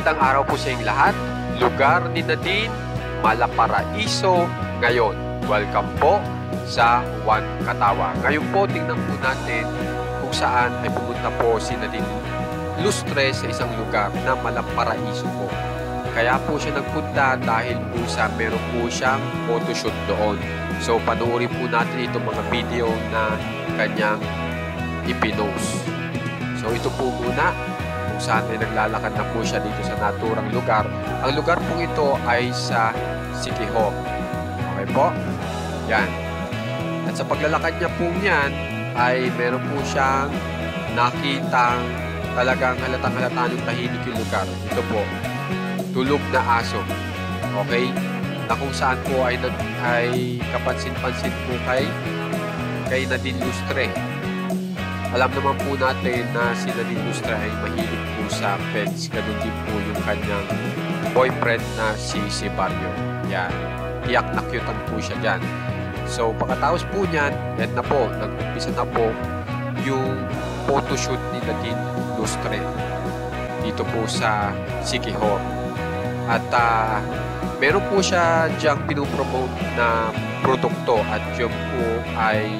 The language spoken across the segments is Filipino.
Magandang araw po sa inyong lahat. Lugar ni Nadine, Malaparaiso ngayon. Welcome po sa Juan Katawa. Ngayon po, tingnan po natin kung saan ay pumunta po si Nadine Lustre sa isang lugar na Malaparaiso po. Kaya po siya nagpunta dahil po sa meron po siyang photoshoot doon. So, panoorin po natin itong mga video na kanyang ipinost. So, ito po muna kung saan ay naglalakad na po siya dito sa naturang lugar. Ang lugar po ito ay sa Siquijor. Okay po? Yan. At sa paglalakad niya po niyan ay meron po siyang nakitang talagang halatang-halata ng tahimik yung lugar. Ito po, tulog na aso. Okay? Na kung saan po ay kapansin-pansin po kay Nadine Lustre. Alam naman po natin na si Nadine Lustre ay mahilig po sa pets. Ganun din po yung kanyang boyfriend na si Barrio. Yan. Iyak na cute po siya dyan. So, pagkatapos po niyan, yan na po, nag-umpisa na po yung photoshoot ni Nadine Lustre dito po sa Siquijor. At meron po siya diyang pinupromote na produkto at yun po ay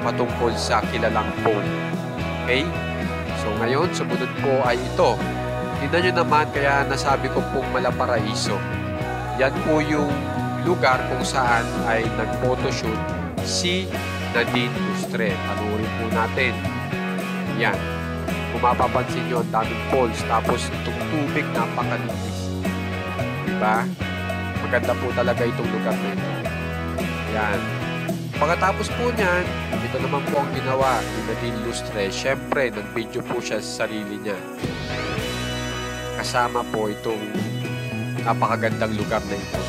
patungkol sa kilalang phone. Okay? So ngayon, sumunod po ay ito. Tignan nyo naman, kaya nasabi ko pong Malaparaiso. Yan po yung lugar kung saan ay nag-photoshoot si Nadine Lustre. Panurin po natin. Yan. Kung mapapansin nyo, ang daming falls. Tapos itong tubig, napakalinis. Diba? Maganda po talaga itong lugar na ito. Yan. Pagkatapos po niyan, ito naman po ang ginawa ni Nadine Lustre. Siyempre, nag-video po siya sa sarili niya. Kasama po itong napakagandang lugar na ito.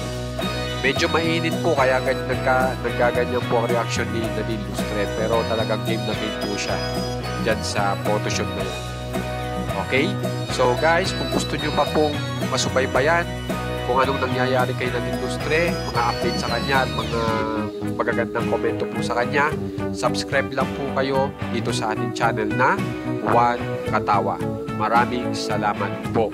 Medyo mainit po, kaya nagkaganyan po ang reaction ni Nadine Lustre. Pero talagang game na game po siya dyan sa photoshoot na yun. Okay? So guys, kung gusto nyo pa pong masubaybayan kung anong nangyayari kay Nadine Lustre, mga update sa kanya at mga magagandang komento po sa kanya, subscribe lang po kayo dito sa ating channel na Juan Katawa. Maraming salamat po.